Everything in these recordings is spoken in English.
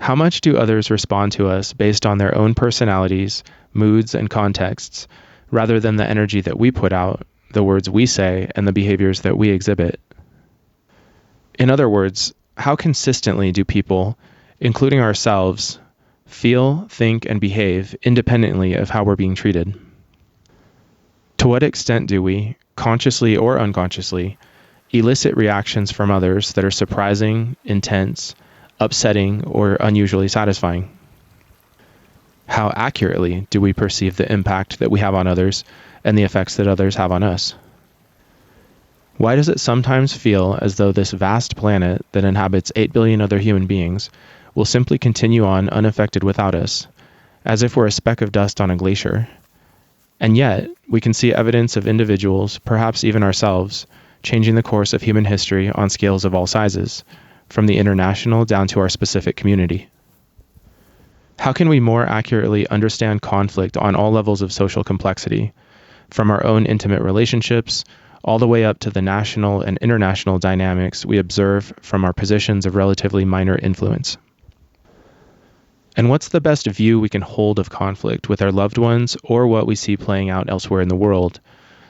How much do others respond to us based on their own personalities, moods, and contexts, rather than the energy that we put out, the words we say, and the behaviors that we exhibit? In other words, how consistently do people, including ourselves, feel, think, and behave independently of how we're being treated? To what extent do we, consciously or unconsciously, elicit reactions from others that are surprising, intense, upsetting, or unusually satisfying? How accurately do we perceive the impact that we have on others and the effects that others have on us? Why does it sometimes feel as though this vast planet that inhabits 8 billion other human beings will simply continue on unaffected without us, as if we're a speck of dust on a glacier? And yet, we can see evidence of individuals, perhaps even ourselves, changing the course of human history on scales of all sizes, from the international down to our specific community. How can we more accurately understand conflict on all levels of social complexity, from our own intimate relationships, all the way up to the national and international dynamics we observe from our positions of relatively minor influence? And what's the best view we can hold of conflict with our loved ones or what we see playing out elsewhere in the world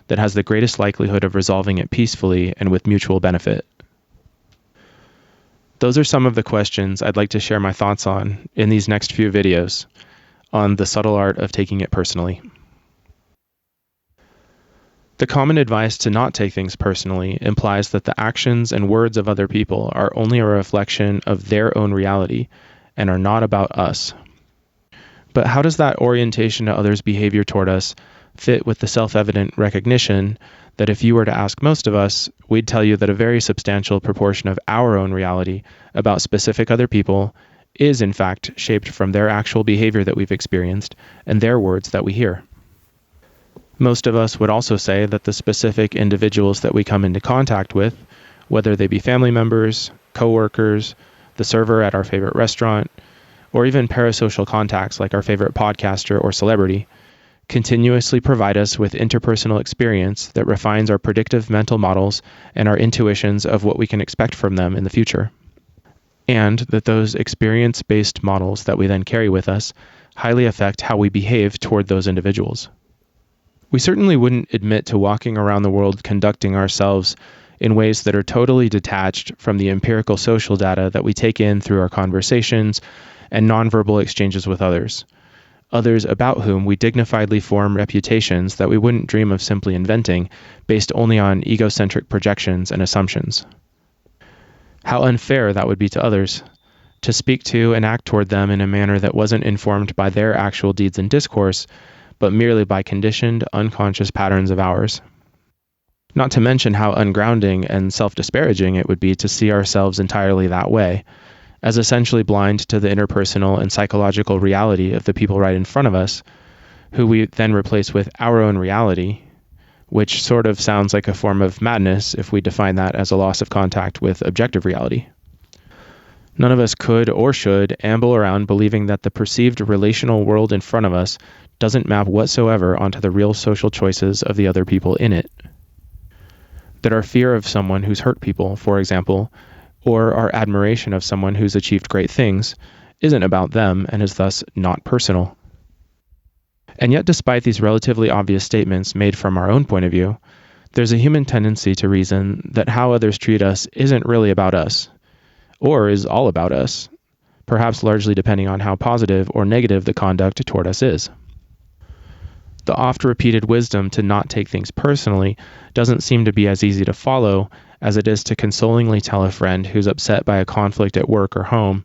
that has the greatest likelihood of resolving it peacefully and with mutual benefit? Those are some of the questions I'd like to share my thoughts on in these next few videos on the subtle art of taking it personally. The common advice to not take things personally implies that the actions and words of other people are only a reflection of their own reality and are not about us. But how does that orientation to others' behavior toward us fit with the self-evident recognition that if you were to ask most of us, we'd tell you that a very substantial proportion of our own reality about specific other people is in fact shaped from their actual behavior that we've experienced and their words that we hear? Most of us would also say that the specific individuals that we come into contact with, whether they be family members, coworkers, the server at our favorite restaurant, or even parasocial contacts like our favorite podcaster or celebrity, continuously provide us with interpersonal experience that refines our predictive mental models and our intuitions of what we can expect from them in the future. And that those experience-based models that we then carry with us highly affect how we behave toward those individuals. We certainly wouldn't admit to walking around the world conducting ourselves in ways that are totally detached from the empirical social data that we take in through our conversations and nonverbal exchanges with others about whom we dignifiedly form reputations that we wouldn't dream of simply inventing based only on egocentric projections and assumptions. How unfair that would be to others, to speak to and act toward them in a manner that wasn't informed by their actual deeds and discourse, but merely by conditioned, unconscious patterns of ours. Not to mention how ungrounding and self-disparaging it would be to see ourselves entirely that way, as essentially blind to the interpersonal and psychological reality of the people right in front of us, who we then replace with our own reality, which sort of sounds like a form of madness if we define that as a loss of contact with objective reality. None of us could or should amble around believing that the perceived relational world in front of us doesn't map whatsoever onto the real social choices of the other people in it. That our fear of someone who's hurt people, for example, or our admiration of someone who's achieved great things, isn't about them and is thus not personal. And yet, despite these relatively obvious statements made from our own point of view, there's a human tendency to reason that how others treat us isn't really about us, or is all about us, perhaps largely depending on how positive or negative the conduct toward us is. The oft-repeated wisdom to not take things personally doesn't seem to be as easy to follow as it is to consolingly tell a friend who's upset by a conflict at work or home,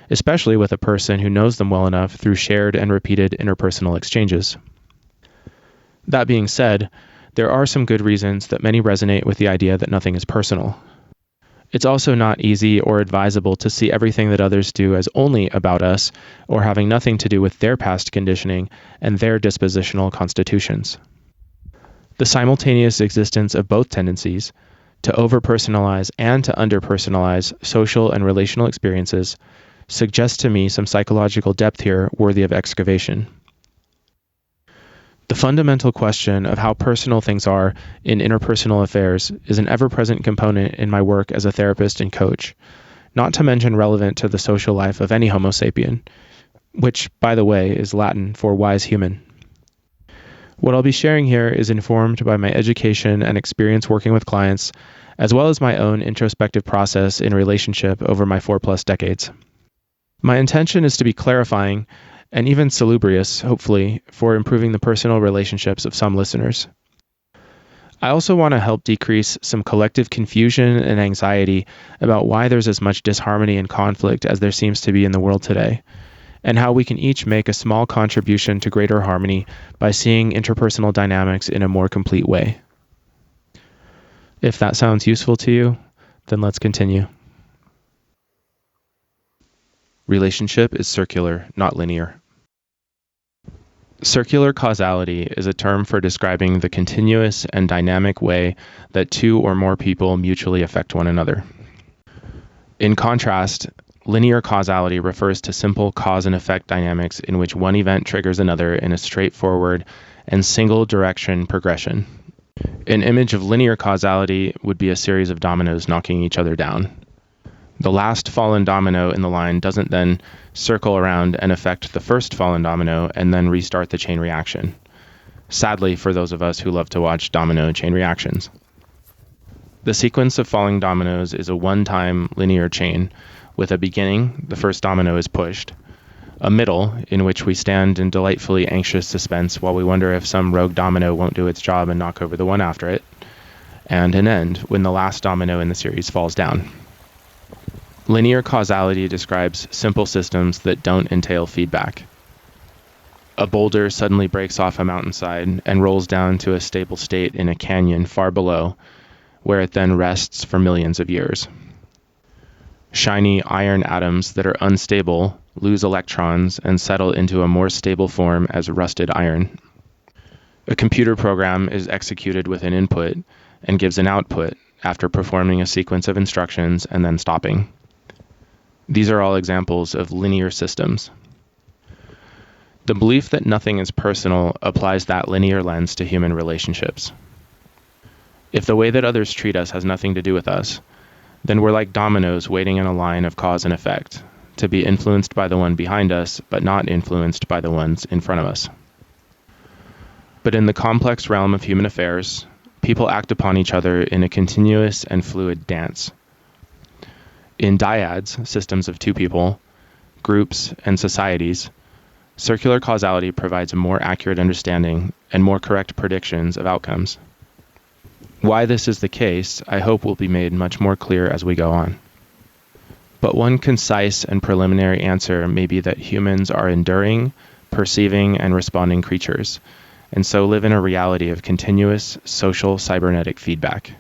especially with a person who knows them well enough through shared and repeated interpersonal exchanges. That being said, there are some good reasons that many resonate with the idea that nothing is personal. It's also not easy or advisable to see everything that others do as only about us or having nothing to do with their past conditioning and their dispositional constitutions. The simultaneous existence of both tendencies, to over-personalize and to under-personalize social and relational experiences, suggests to me some psychological depth here worthy of excavation. The fundamental question of how personal things are in interpersonal affairs is an ever-present component in my work as a therapist and coach, not to mention relevant to the social life of any Homo sapien, which, by the way, is Latin for wise human. What I'll be sharing here is informed by my education and experience working with clients, as well as my own introspective process in relationship over my 4+ decades. My intention is to be clarifying and even salubrious, hopefully, for improving the personal relationships of some listeners. I also want to help decrease some collective confusion and anxiety about why there's as much disharmony and conflict as there seems to be in the world today, and how we can each make a small contribution to greater harmony by seeing interpersonal dynamics in a more complete way. If that sounds useful to you, then let's continue. Relationship is circular, not linear. Circular causality is a term for describing the continuous and dynamic way that two or more people mutually affect one another. In contrast, linear causality refers to simple cause and effect dynamics in which one event triggers another in a straightforward and single direction progression. An image of linear causality would be a series of dominoes knocking each other down. The last fallen domino in the line doesn't then circle around and affect the first fallen domino and then restart the chain reaction. Sadly, for those of us who love to watch domino chain reactions. The sequence of falling dominoes is a one-time linear chain. With a beginning, the first domino is pushed, a middle, in which we stand in delightfully anxious suspense while we wonder if some rogue domino won't do its job and knock over the one after it, and an end, when the last domino in the series falls down. Linear causality describes simple systems that don't entail feedback. A boulder suddenly breaks off a mountainside and rolls down to a stable state in a canyon far below, where it then rests for millions of years. Shiny iron atoms that are unstable lose electrons and settle into a more stable form as rusted iron. A computer program is executed with an input and gives an output after performing a sequence of instructions and then stopping. These are all examples of linear systems. The belief that nothing is personal applies that linear lens to human relationships. If the way that others treat us has nothing to do with us, then we're like dominoes waiting in a line of cause and effect, to be influenced by the one behind us, but not influenced by the ones in front of us. But in the complex realm of human affairs, people act upon each other in a continuous and fluid dance. In dyads, systems of two people, groups, and societies, circular causality provides a more accurate understanding and more correct predictions of outcomes. Why this is the case, I hope will be made much more clear as we go on. But one concise and preliminary answer may be that humans are enduring, perceiving, and responding creatures, and so live in a reality of continuous social cybernetic feedback.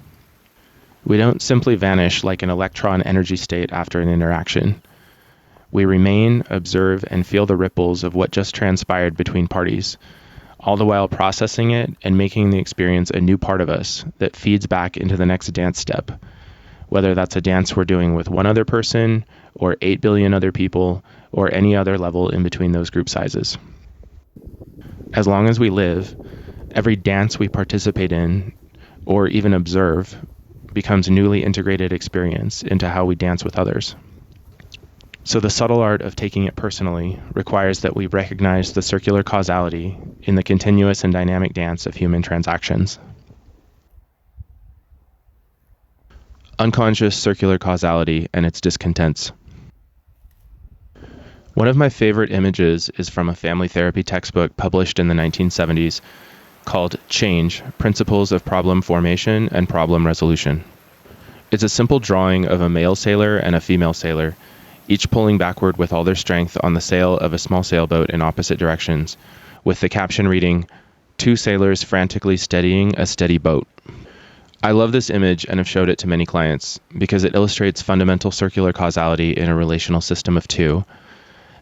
We don't simply vanish like an electron energy state after an interaction. We remain, observe, and feel the ripples of what just transpired between parties, all the while processing it and making the experience a new part of us that feeds back into the next dance step, whether that's a dance we're doing with one other person, or 8 billion other people, or any other level in between those group sizes. As long as we live, every dance we participate in, or even observe, becomes a newly integrated experience into how we dance with others. So the subtle art of taking it personally requires that we recognize the circular causality in the continuous and dynamic dance of human transactions. Unconscious circular causality and its discontents. One of my favorite images is from a family therapy textbook published in the 1970s called Change: Principles of Problem Formation and Problem Resolution. It's a simple drawing of a male sailor and a female sailor, each pulling backward with all their strength on the sail of a small sailboat in opposite directions, with the caption reading, "Two sailors frantically steadying a steady boat." I love this image and have showed it to many clients because it illustrates fundamental circular causality in a relational system of two,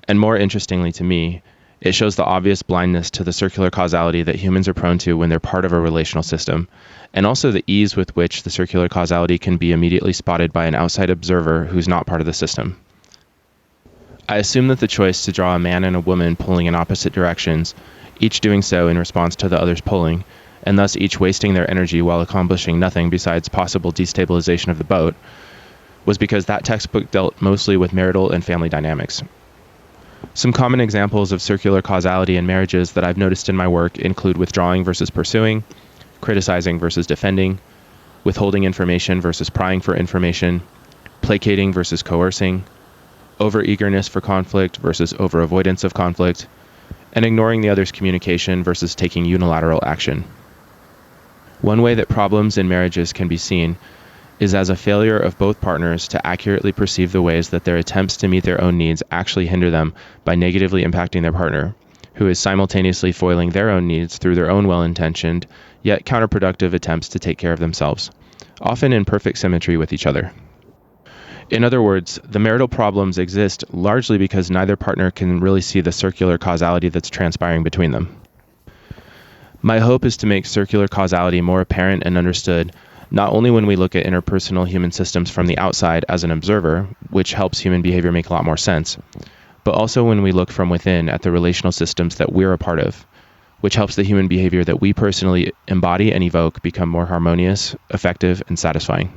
and more interestingly to me, it shows the obvious blindness to the circular causality that humans are prone to when they're part of a relational system, and also the ease with which the circular causality can be immediately spotted by an outside observer who's not part of the system. I assume that the choice to draw a man and a woman pulling in opposite directions, each doing so in response to the other's pulling, and thus each wasting their energy while accomplishing nothing besides possible destabilization of the boat, was because that textbook dealt mostly with marital and family dynamics. Some common examples of circular causality in marriages that I've noticed in my work include withdrawing versus pursuing, criticizing versus defending, withholding information versus prying for information, placating versus coercing, over-eagerness for conflict versus over-avoidance of conflict, and ignoring the other's communication versus taking unilateral action. One way that problems in marriages can be seen is as a failure of both partners to accurately perceive the ways that their attempts to meet their own needs actually hinder them by negatively impacting their partner, who is simultaneously foiling their own needs through their own well-intentioned, yet counterproductive attempts to take care of themselves, often in perfect symmetry with each other. In other words, the marital problems exist largely because neither partner can really see the circular causality that's transpiring between them. My hope is to make circular causality more apparent and understood, not only when we look at interpersonal human systems from the outside as an observer, which helps human behavior make a lot more sense, but also when we look from within at the relational systems that we're a part of, which helps the human behavior that we personally embody and evoke become more harmonious, effective, and satisfying.